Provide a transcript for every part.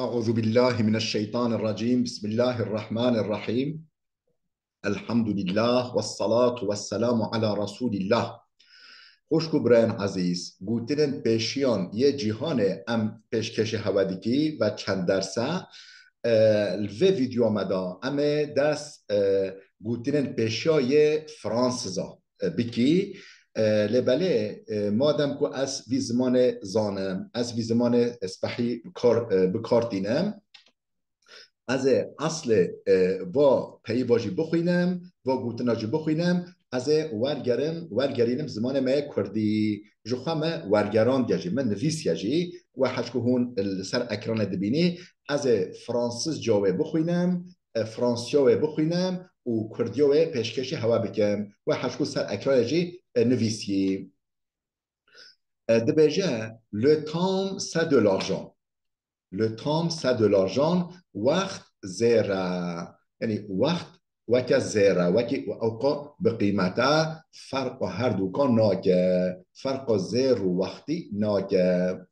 أعوذ بالله من الشيطان الرجيم. بسم الله الرحمن الرحيم. الحمد لله والصلاة والسلام على رسول الله. خوشکو برن عزیز گوترن پیشیان یه جیهان ام پیشکش هودیکی و چند درسه الوی ویدیو آمده امه دست گوترن پیشیا یه فرانسزا بکی لبله مادم که از وی زمان زانم از وی زمان اسپحی بکار دینم از اصل و پی واجی بخوینم و گوتناجی بخوینم از ورگرینم زمان ما کردی جخوام ورگران گجی من نویس گجی و حشکو هون سر اکران دبینی از فرانسیس جاوه بخوینم فرانسیاوه بخوینم و کردیاوه پیشکشی هوا بکم و حشکو سر اکران جی نویسی دبیجه le temps c'est de l'argent. Le temps c'est de l'argent. وقت زيرا يعني وقت وكا زيرا وكي اوقا بقيمتها فرق هر دو كان ناكه فرق زير وقتي ناكه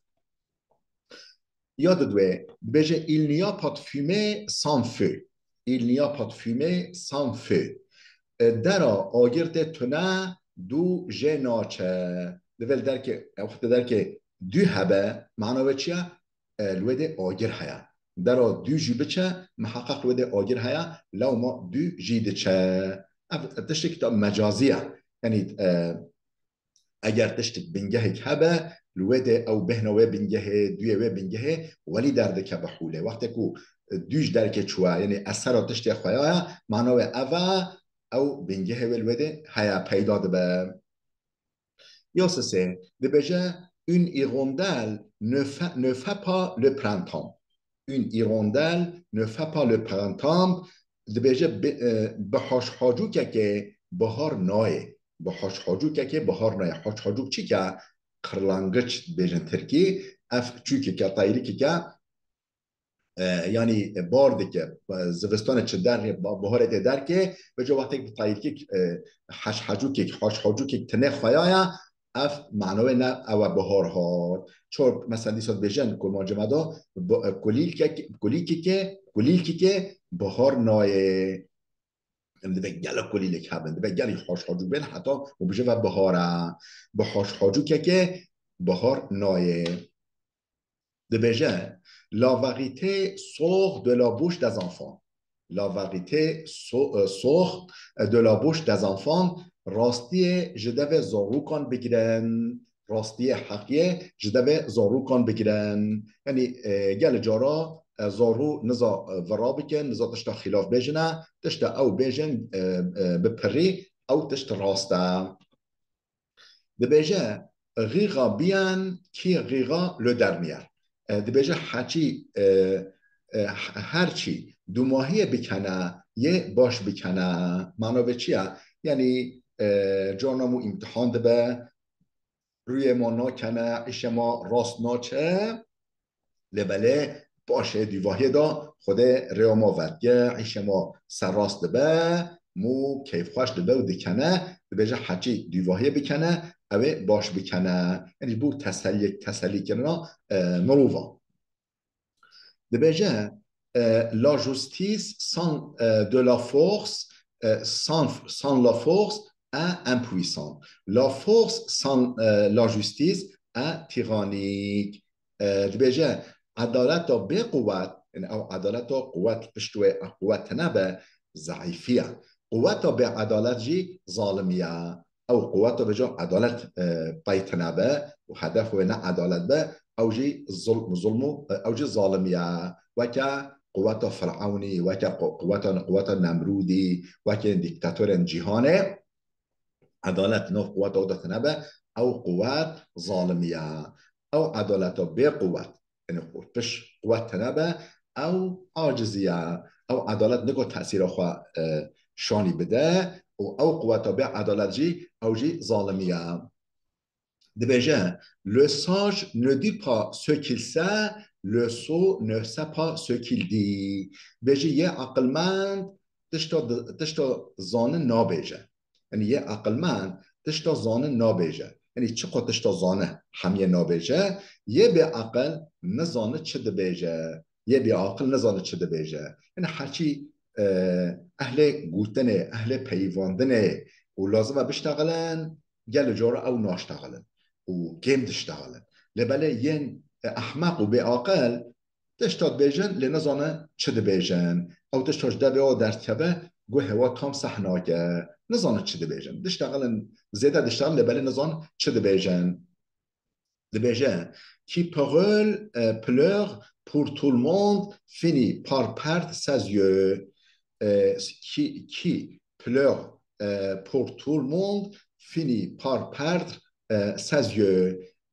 یاد دوه بجه il n'y a pas de fumée sans feu. Il n'y a pas de fumée sans feu. درا آگرت تونه دو جناچه دول درک وقت درک دو هبه معنی چیه الوده آگر هیا درا دو جیبه چه محقق الوده آگر هیا لو ما دو جیده چه تشتی کتاب مجازیه یعنی اگر تشتی بنگه هبه الوده او بهنوه بنگه دویوه بنگه ولی درده که بحوله وقتی که دوش درک چوه یعنی اثر تشتی خواه معنی اوه او بنگه الوده هیا پیدا به یا سه دبجه une hirondelle ne fait pas le printemps. Une hirondelle ne fait pas le printemps. به هاش حاجو که بهار نایه به هاش حاجو که بهار نایه هاش حاجو چی که قرلانگچ بیجن ترکی اف چوکی که تایری که یعنی بارد که زوستان چه در بهارت در که به جو وقتی که تایری که هاش حاجو که هاش حاجو که تنه خیایا اف معنوه نه او بهار ها چون مثلا دیسات بیجن کل ماجمدا کلیل که بهار نایه ده گل کلیل که هبن ده گلی هاش حاجو بین حتی و بجه و بهاره به هاش حاجو که بهار نایه ده بیجن la vérité sort de la bouche des enfants. La vérité sort de la bouche des enfants. راستی جدوه زاروکان بگیرن راستی حقیه جدوه زاروکان بگیرن یعنی گل جارا زارو نزا ورا بکن نزا تشتا خلاف بیجنه تشتا او بیجن بپری او تشتا راسته دبیجه غیغا بیان کی غیغا لو درمیار دبیجه هرچی دو ماهی بکنه یه باش بکنه معنا به چیه یعنی جانمو امتحان ده به روی ما نکنه ایش ما راست ناچه لبله باشه دیواهی دا خود ریا ما ودگه ایش ما سر راست ده به مو کیف خوش ده به و دکنه ده بجه حچی دیواهی بکنه اوه باش بکنه یعنی بو تسلی کنه مروفا ده بجه la justice sans de la force sans la force est impuissant. La force sans la justice est tyrannique. دبیجه عدالت به قوت او عدالت قوت پشتوه قوت نبه ضعیفیه قوت به عدالت جی ظالمیه او قوت به جا عدالت بیت نبه و هدف و نه عدالت به او جی ظلم او جی ظالمیه و که قوت فرعونی و که قوت نمرودی و که دیکتاتور جهانه عدالت نو قوت او دست نبه او قوت ظالمیه او عدالت به قوت یعنی پش قوت نبه او عاجزیه او عدالت نگو تأثیر خواه شانی بده او قوت به عدالت جی او جی ظالمیه دبیجه le sage ne dit pas ce qu'il sait le sot ne sait pas ce qu'il dit بجه یه عقلمند تشتا زانه نابیجه یعنی یه عقلمند تشتا زانه نابیجه یعنی چقدر تشتا زانه همیه نابیجه یه به عقل نزانه چه دبیجه یه بی عاقل نزانه چه دبیجه. یعنی هرچی اهل گوتنه، اهل پیواندنه و لازمه بشتغلن گل جارا او ناشتغلن و گیم تشتغلن. لبله ين احمق و بی عاقل تشتاد بیجن لنزانه چه دبیجن او تشتاش دبی او در تبه گو هوا تام صحناکه نزانه چه دبیجن دشتغلن زیده دشتغل لبله نزان چه دبیجن. دبیجن qui pleure pour tout le monde finit par perdre ses yeux. Qui pleure pour tout le monde finit par perdre ses yeux.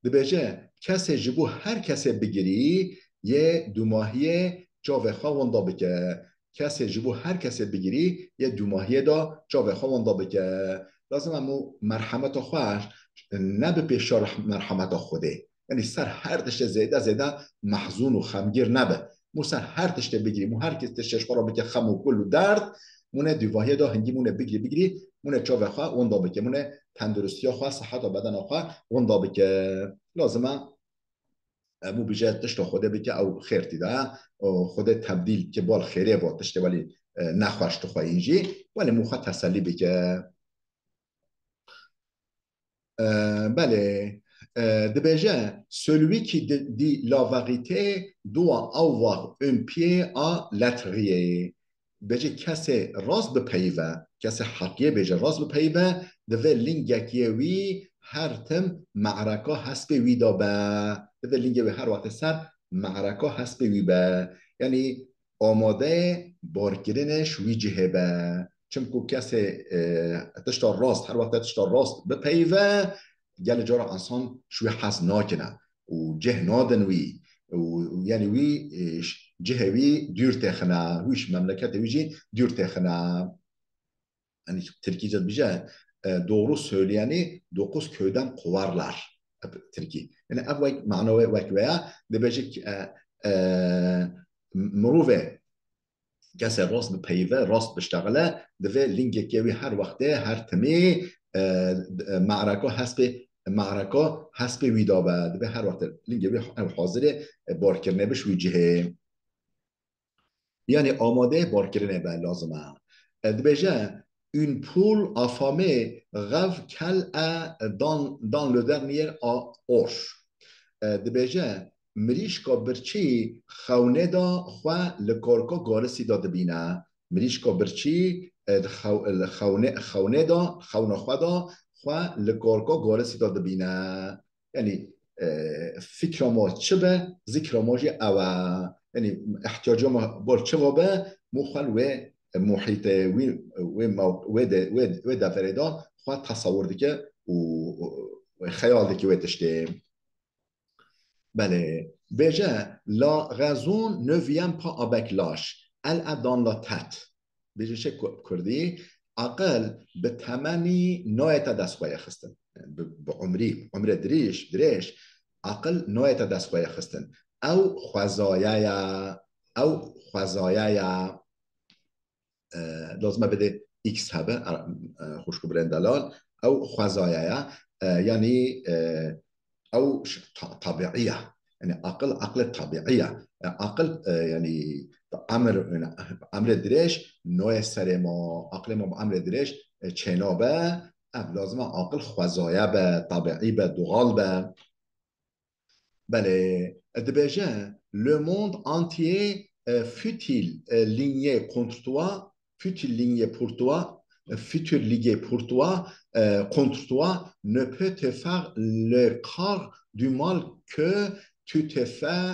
دبیجن کسی جبو هر کسی بگیری یه دو ماهیه جاوه خواه وندا بکه. کسی جبو هر کسی بگیری یه دو ماهیه دا جاوه خواه وندا بکه. لازم امو مرحمت خواهش نه به پیشار مرحمت خوده. یعنی سر هر تشت زیده زیده محزون و خمگیر نبه. مو سر هر تشت بگیری مو هر کس تشتش خورا بکه خم و کل و درد مونه دوواهی دا هنگی مونه بگیری مونه جاوه خواه وندا بکه. مونه تندرستی خواه صحت و بدن خواه وندا بکه. لازمه مو بیجه تشت خوده بکه او خیر تیده خود تبدیل که بال خیره با تشت ولی نخواشت خواه اینجی ولی مو خواه تسلی بکه. بله دبیجه celui qui dit la vérité doit avoir un pied à l'étrier. بجه کسی راست بپیوه کسی حقیه بجه راست بپیوه دوه لینگکیه وی هر تم معرکه هست به وی دابه. دوه لینگه وی هر وقت سر معرکه هست به وی به. یعنی آماده بارگیرنش وی جهه به. چون کسی تشتا راست هر وقت تشتا راست بپیوه گل جارا انسان شوی حس ناکنه و جه نادن وی و یعنی وی جه وی دور تخنه ویش مملکت ویجی دور تخنه. Yani Türkiye'de bize doğru söyleyeni 9 köyden kovarlar. Türkiye. Yani evvel manavi veya debecek مروه کسی راست به پیوه راست بشتغله دوه لینگه که هر وقته هر تمی معرکه هست به ویدابه دوه هر وقت لینگه وی حاضر بار کرنه بش وی جهه. یعنی آماده بار کرنه به لازمه. دبیجه une poule affamée rêve qu'elle est dans le dernier orge. دبیجه مریشکا برچی خونه دا خواه لکارکا گارسی دا دبینه. مریشکا برچی خونه دا خونه خواه دا خواه لکارکا گارسی دا دبینه. یعنی فکر ما چه به ذکر ما جی اوه. یعنی احتیاج ما بار چه وابه مخوال و محیط و دفره دا خواه تصور دیگه و خیال دیگه و تشته. بله بجه la raison ne vient pas avec l'âge elle est dans la tête. بجه چه کردی عقل به تمامی نایت دست خواه خستن به عمر دریش عقل نایت دست خواه خستن او خوزایه لازمه بده ایکس هبه خوشکو برندلال او خوزایه یعنی او طبيعيه. يعني عقل طبيعيه عقل يعني امر دريش نوع سر ما عقل ما امر دريش چنابه لازم عقل خوزایه به طبيعي به دوغال به. بله دبیجه le monde entier fut-il ligné contre toi fut-il ligné pour toi futur ligué pour toi, contre toi, ne peut te faire le quart du mal que tu te fais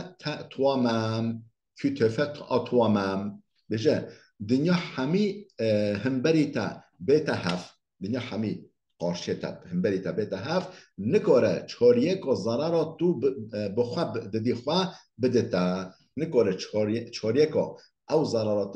toi-même. Tu te fais à toi-même. Déjà, دنیا همی همبریتا بیتا هف دنیا همی قارشتا همبریتا بیتا هف نکاره چاریک و ضرر تو بخواه ددی خواه بدتا نکاره چاریک او ضررات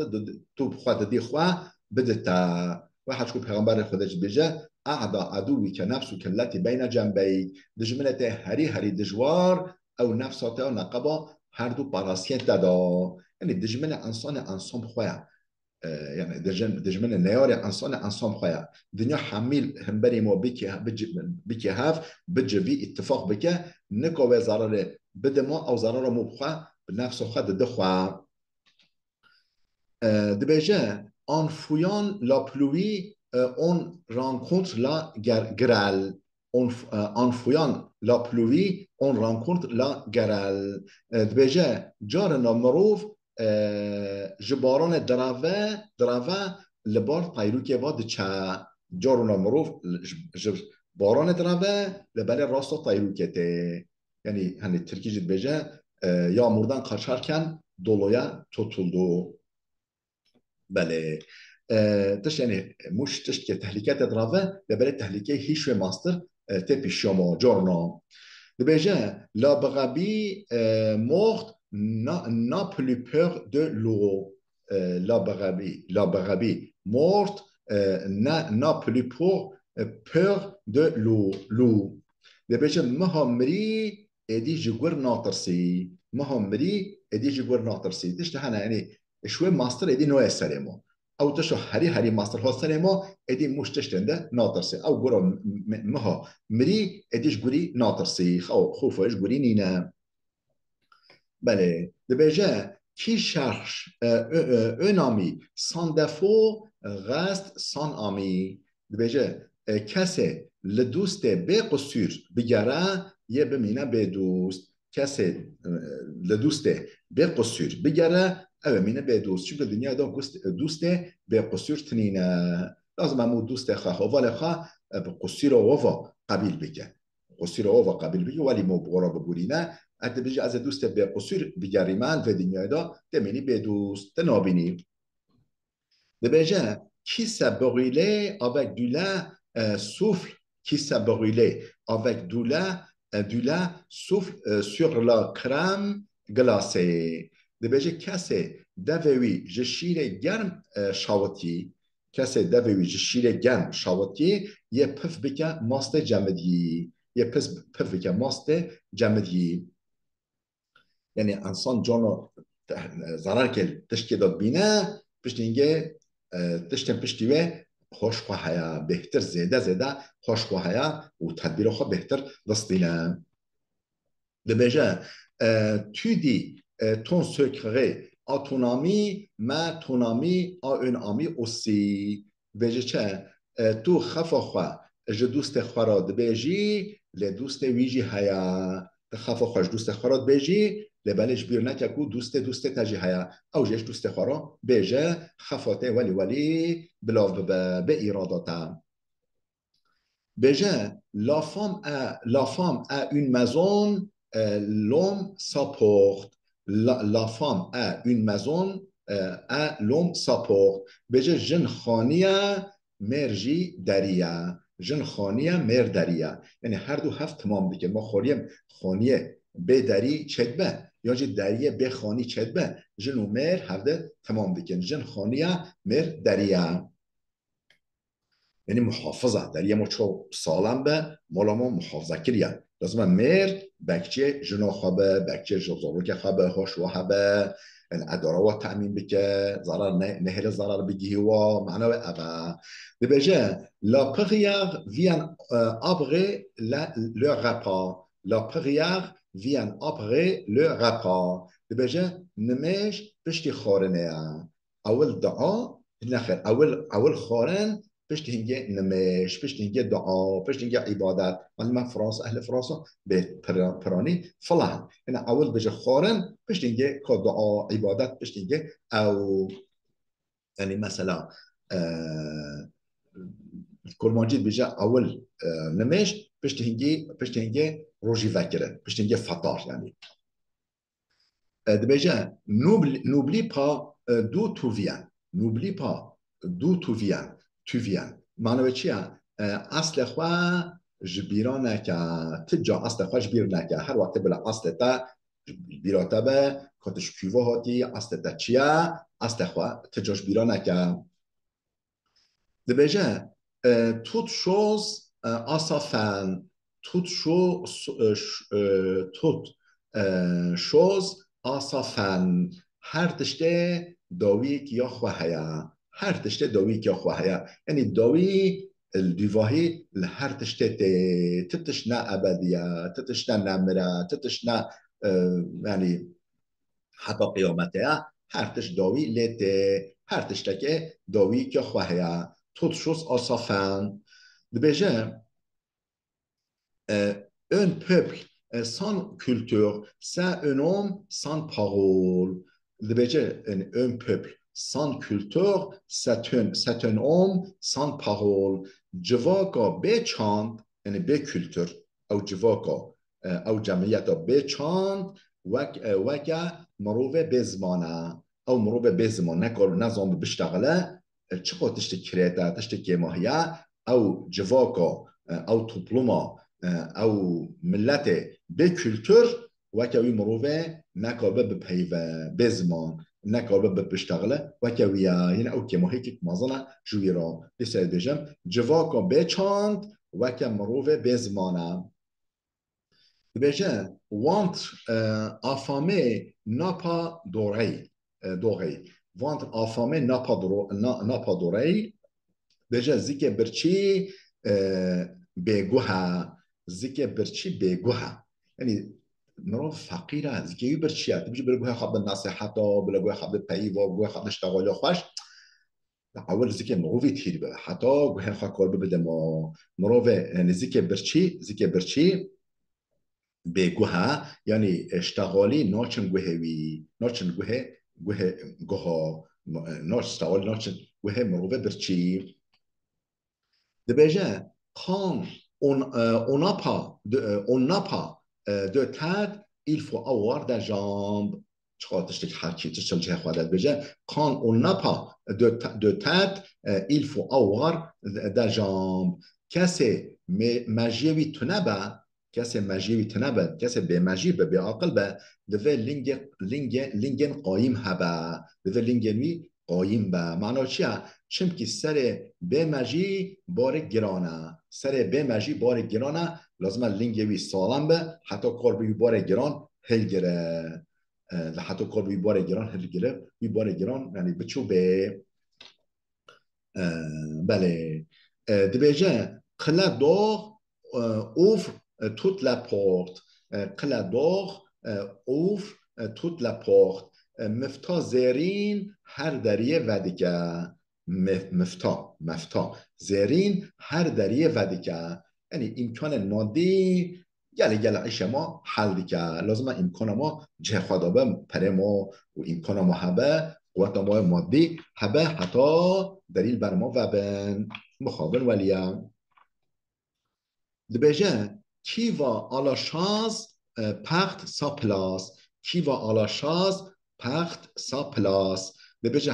تو بخواه ددی خواه بدتا. واحد شكو پیغمبر خودش بيجه اعدى عدوك نفسك التي بين جنبيك دجمنته هري دجوار او نفساته نقبه هر دو باراسيين تدا. يعني دجمنه انسان بخويا يعني دجمنه نياري انسان بخويا دنيا حميل همبري مو بكي هاف بجي في اتفاق بك نكو ضرر بدما او ضرر مو بخوا نفس خود دخوا دبیجه en fouillant la pluie on rencontre la grêle en fouillant la pluie on rencontre la grêle دبیجه جارنا مروف جباران دراوه لبار تایروکی واد چه جارنا مروف باران دراوه لبر راست تایروکی ته yani hani Türkçe dibece yağmurdan kaçarken doluya tutuldu. بله تش يعني مش تشكي تهليكات درافا لبلا تهليكي هي شوي ماستر تبي شوما جورنا دبيجا لا بغابي morte n'a plus peur de l'eau la bagabi morte n'a plus peur de l'eau دبيجا مهمري ادي جوور ناطرسي مهمري ادي جوور ناطرسي تش هنا يعني شوي ماستر ادي نوع سريمو او تشو هري ماستر هو سريمو ادي مش تشتنده ناطرسي او جورو مها مري اديش جوري ناطرسي او خوفش جوري نينا بله دبيجا qui cherche un ami sans défaut reste sans ami دبيجا کسی لدوست به قصور بگره یه بمینه به دوست کسی لدوست به قصور بگره او مینه به دوست چون دنیا دا دوست به قصور تنینه لازم همو دوست خواه ولی خواه به قصور و قبیل بگه قصور و قبیل بگه ولی مو بغرا بگورینه حتی بجه از دوست به قصور بگریمن و دنیا دا دمینی به دوست تنابینی دبیجه کی سا بغیله avec du lait souffle qui s'est brûlé avec du lait souffle sur la crème glacée. دبیجه کسی دوی جشیر گرم شاوتی کسی دوی جشیر گرم شاوتی یه پف بکه ماست جمدی یه پف بکه ماست جمدی یعنی انسان جانو ضرر که تشکیل داد بینه پشتینگه تشتن پشتیوه خوشخواهیا بهتر زیده خوشخواهیا و تدبیر خود بهتر دستینه دبیجه tu dis ton secret à ton ami mais ton ami a un ami aussi دبیجه چه تو خفا خواه جو دوست خواه را دبیجی لدوست ویجی هیا خفا خواه دوست خواه را دبیجی لبالش بیر نکه کو دوست تجی هیا او جش دوست خورا بیجه خفاته ولی بلاو به ایراداتا بیجه la femme a une maison l'homme s'apporte la femme a une maison l'homme s'apporte بیجه جن خانیه مرجی دریه جن خانیه مر دریه یعنی هر دو هفت تمام دیگه ما خوریم خانیه به دری چدبه یا جی دریه به خانی چدبه جن و مر هفته تمام دیگه جن خانیه مر دریه یعنی محافظه دریه ما چو سالم به مالا ما محافظه کریه لازم مر بکچه جنا خوابه بکچه جزارو که خوابه هاشوه به الاداره و تأمین بکه ضرر نهل ضرر بگیه و معنی و ابا دبیجه لا پغیار وین ابغه le repas la prière vient après le repas دبیجه نمیش پشتی خارنه اول دعا نخیر اول خارن پشت هنگه نمیش پشت هنگه دعا پشت هنگه عبادت من فرانس اهل فرانسا به پرانی فلان این اول بجه خارن پشت هنگه که دعا عبادت پشت هنگه او یعنی مثلا کرمانجید بجه اول نمیش پشت هنگه روژی وکره پشت هنگه فطار یعنی دبیجه n'oublie pas d'où tu viens n'oublie pas d'oو تو viens معنی چیه اصل خواه جبیرا نکه تجا اصل خواه جبیر نکه هر وقت بلا اصل تا جبیراتا به کتش کیوه هاتی اصل تا چیه اصل خواه تجا جبیرا نکه دبیجه toute chose à sa fin toute chose à sa fin هر تشته داوی که یا خواهیه هر تشته داوی که خواهیه یعنی داوی الدیواهی هر تشته تتشنا ابدیه تتشنا نمره تتشنا یعنی حتی قیامته هر تش داوی لیته هر تشتکه داوی که خواهی tout chose à sa fin. Déjà, un peuple sans culture, c'est un homme sans parole. Déjà, un peuple sans culture, c'est un homme sans parole. جواکا به چاند یعنی به کلتور او جواکا او جمعیت به چاند وکا مروه بزمانه او مروه بزمانه نکار نظام بشتغله چقدر تشت کريتا تشت كيماهيا او جواكا او توبلوما او ملت بكولتور وكاوي مروفه نكابه ببهيفه بزمان نكابه ببشتغله وكاويا هنا او كيماهيك مازنا جويرا بسال بجم جواكا بچاند وكا مروفه بزمانه بجم وانت افامه ناپا دوغي وانت آفامه ناپا دوری بجا زیک برچی بگوها زیک برچی بگوها یعنی مرو فقیره زیکی برچیه تبجی بلگوها خب نصیحتا بلگوها خب پیوا بلگوها خب نشتغالی خوش اول زیک مروفی تیر به حتی گوهن خواه کار ببده ما مروفی یعنی زیک برچی بگوها یعنی اشتغالی ناچن گوهوی ناچن گوها ناچ اشتغالی ناچن گوه مروفه برچی دبیجه quand on n'a pas de tête il faut avoir des jambes چقدر تشتك حكي تشتغل جهة خوادات بيجه quand on n'a pas de tête il faut avoir des jambes کسی مجیوی تنبه کسی مجیوی تنبه کسی به مجیب به عقل به دوه لینگن قایم هبه دوه لینگنوی قایم به معنا چیه؟ چون که سر به مجی بار گرانه سر به مجی بار گرانه لازمه لینگوی سالم به حتی کار بی بار گران هل گره حتی کار بی بار گران هل گره بی بار گران یعنی بچو به بله دبیجه قلت داغ ouvre toute la porte قلت داغ ouvre toute la porte مفتا زیرین هر دریه ودیگه مفتا زیرین هر دریه ودیگه یعنی امکان مادی گله عیش ما حل دیگه لازم امکان ما جه خدابه پره ما و امکان ما هبه قوت ما مادی هبه حتی دلیل بر ما وبن مخابن ولیم دبیجه کی va à la chasse perte sa place qui va à la chasse perte sa place دبیجه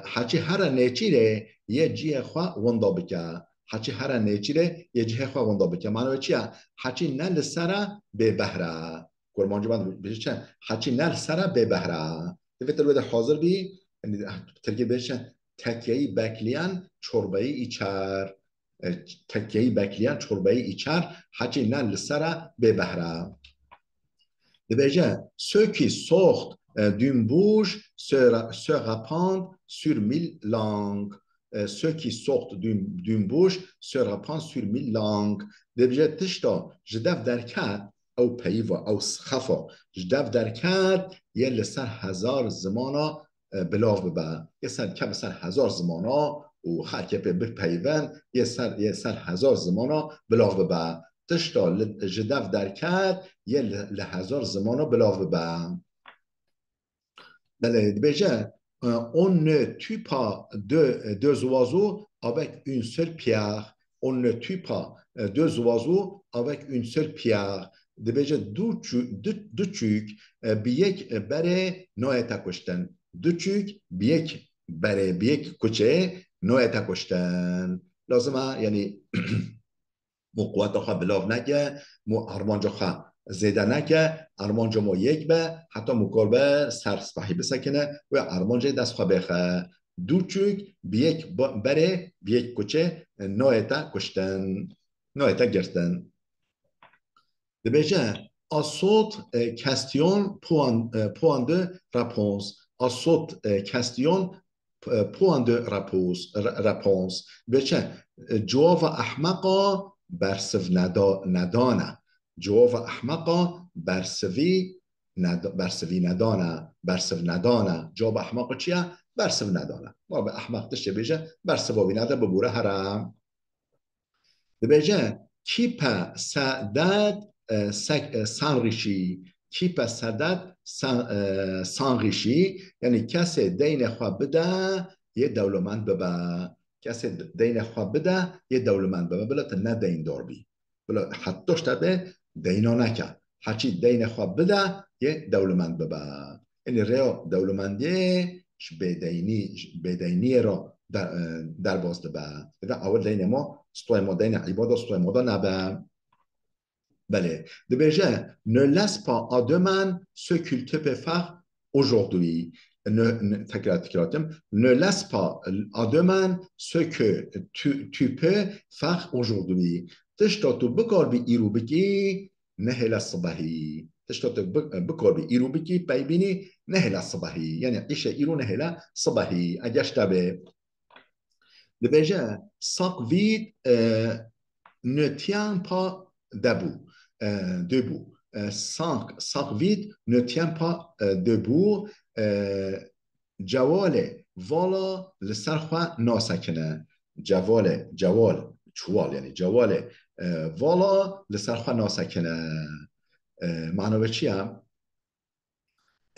حچی هر نیچیره یه جیه خواه وندا بکه حچی هر نیچیره یه جیه خواه وندا بکه معنی چیه حچی نل سره به بهره کرمانجی باید بشه چه حچی نل سره به بهره دویتر بده حاضر بی ترکیه بشه تکیهی بکلیان چوربهی ایچر تکیهی بکلیان چوربهی ایچر حچی نل سره به بهره دبیجه سوکی سخت d'une bouche se répandent sur 1000 langues. Ceux qui sortent d'une bouche se répandent sur 1000 langues. دبجه تشتا جدف درکت او پیوا او سخفا جدف درکت یه لسر هزار زمانا بلاو ببه یه سر که بسر هزار زمانا و خرکه بپیون یه سر هزار زمانا بلاو ببه تشتا جدف درکت یه لهزار زمانا بلاو ببه Déjà, on ne tue pas deux oiseaux avec une seule pierre. On ne tue pas deux oiseaux avec une seule pierre. Déjà, دو چوک بیک بره نایتا کشتن. دو چوک بیک بره بیک کچه نایتا کشتن. لازمه یعنی مو قوت خواه بلاو نگه مو هرمانجا خواه زیده نکه ارمانجا ما یک به حتی مکاربه سرسپحی بسکنه و ارمانجا دست خواه بخه دو چوک بیک بره بیک کچه نایتا کشتن نایتا گرتن دبیجه assaut question point de réponse assaut question point de réponse بچه جواب احمقا برسف ندانه جواب احمقا برسوی برسوی ندانه برسو ندانه جواب احمق چیه؟ برسو ندانه. ما به احمق تشه بیجه برسو نده ببوره هرم. دبیجه کیپا سعدت سانریشی. کیپا سعدت سانریشی یعنی کسی دین خواه بده یه دولمند ببه. کسی دین خواه بده یه دولمند ببه بلا تا نه دین دار بی، بلا حتیش تبه دینا نکن. هرچی دین خواه بده یه دولمند ببه. یعنی ریا دولمندی بدینی را در باز به اول دین ما ستوی ما دین عباده ستوی ما دا نبه. بله دبیجه ne laisse pas à demain ce qu'il te peut faire aujourd'hui. Ne laisse pas à demain ce que tu peux faire aujourd'hui. تشتاتو بکار بی ایرو بکی نهل الصباحی. تشتاتو بکار بی ایرو بکی بینی نهل الصباحی یعنی عیش ایرو نهل صباحی اگرش تبه. دبیجه ساق وید ne tient pas debout. Debout. Sac vide ne tient pas debout. جوال والا لسرخوا ناسکنه. جوال چوال یعنی جوال والا لسرخوا ناسکنه. معنی چیه؟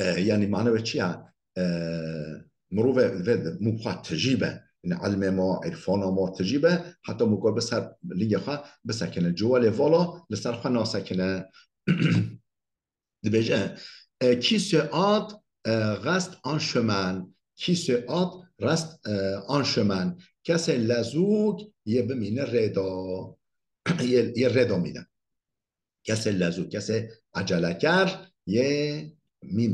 یعنی معنی چیه؟ مروه مبخواه تجیبه این علم ما عرفان ما تجیبه حتی مقابل بسر لیگه خواه بسکنه جوال والا لسر خواه ناسکنه. دبیجه کی سعاد رست آن شمن. کی سعاد رست آن شمن کسی لزوگ یه بمینه ردا یه ردا مینه. کسی لزوگ کسی عجله کرد یه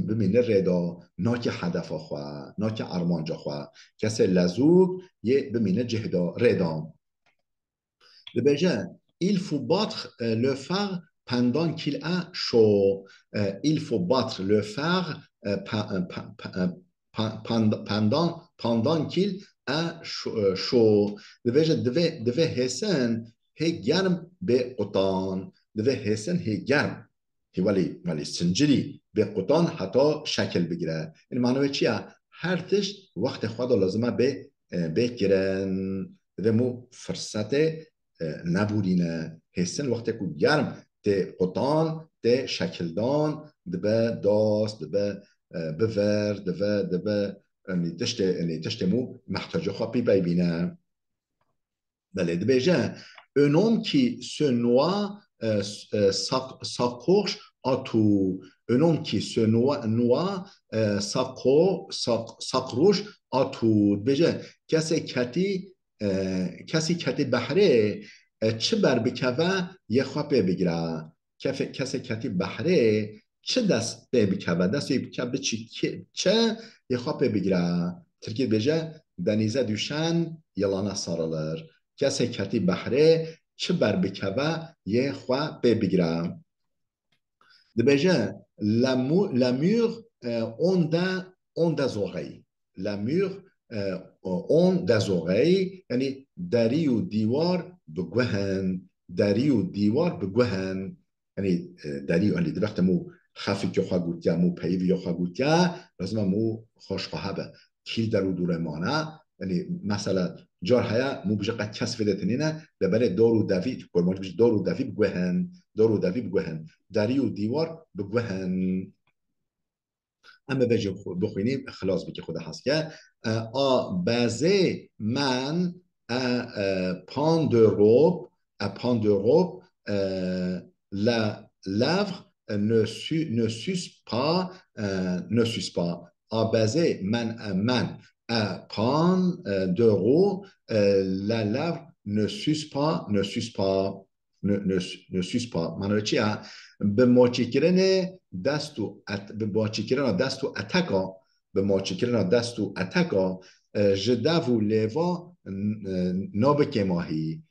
بمینه ردا ناک هدف خواه ناک ارمانجا خواه. کسی لزوگ یه بمینه جهدا ردا. دبیجه il faut battre le fer pendant qu'il est chaud. Il faut battre le fer pendant qu'il est chaud. دبیجه دوه حسن هی گرم به قطان. دوه حسن هی گرم ولی سنجری به قطان حتی شکل بگیره. این معنی چیه؟ هر تشت وقت خود لازمه بگیرن و مو فرصت نبودینه. حسن وقتی که گرم ده قطان ده شکلدان ده به داست ده به بور ده به تشت مو محتاج خواه ببینه. بله ده بیجه un homme qui se noie s'accroche à tout. Un homme qui se noie s'accroche à tout. بجه کسی کتی بحره چه بر بکوه یه خواه بگیره. کسی کتی بحره چه دست بکوه دست بکوه چه یه خواه بگیره. ترکیه بجه دنیزه دوشن یلانه سارالر. کسی کتی بحره چه بر بکوه یه خواه بگیره. دبیجه لامور اون des oreilles. لامور اون des oreilles یعنی دری و دیوار بگوهن. دری و دیوار بگوهن یعنی دری و وقت مو خفی که خواه گوتیا مو پیوی خواه گوتیا لازم مو خوش خواه به کیل در و دوره مانه. یعنی مثلا جار هیا مو بجا قد کس فیده تنینه لبره دار و دوی گرمانج بجا دار و دوی بگوهن. دار و دوی بگوهن دری و دیوار بگوهن. اما بجا بخوینیم خلاص بکی خود هست که بازه من پان de robe la lèvre ne s'use pas à baser man pan de robe la lèvre ne s'use pas معنی چیه؟ به ماچی کردن دست و اتکا به ماچی کردن دست و اتکا جده و لیوا نابک ماهی.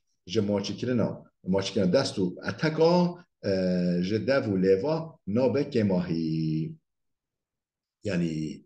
ماچی کردن دست و اتکا جده و لیوا نابک ماهی یعنی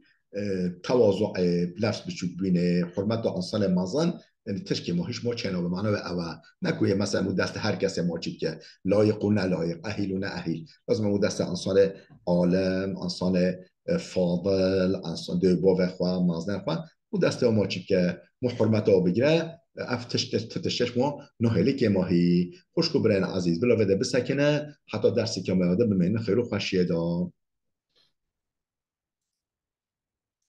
تواضع لفظ بچوب بینه حرمت و انسان مازن یعنی تشکی ما هیچ ما چنو به معنا به او نکویه مثلا مو دست هر کس ما چی که لایق و نه لایق اهیل و نه اهیل لازم مو دست انسان عالم انسان فاضل انسان دو با و خواه مازن خواه مو دست ما چی که مو حرمت ها بگیره اف تشتش ما نهلی که ماهی خوشکو برین عزیز بلا وده بسکنه حتی درسی که ما یاده بمین خیلی خوشیه دا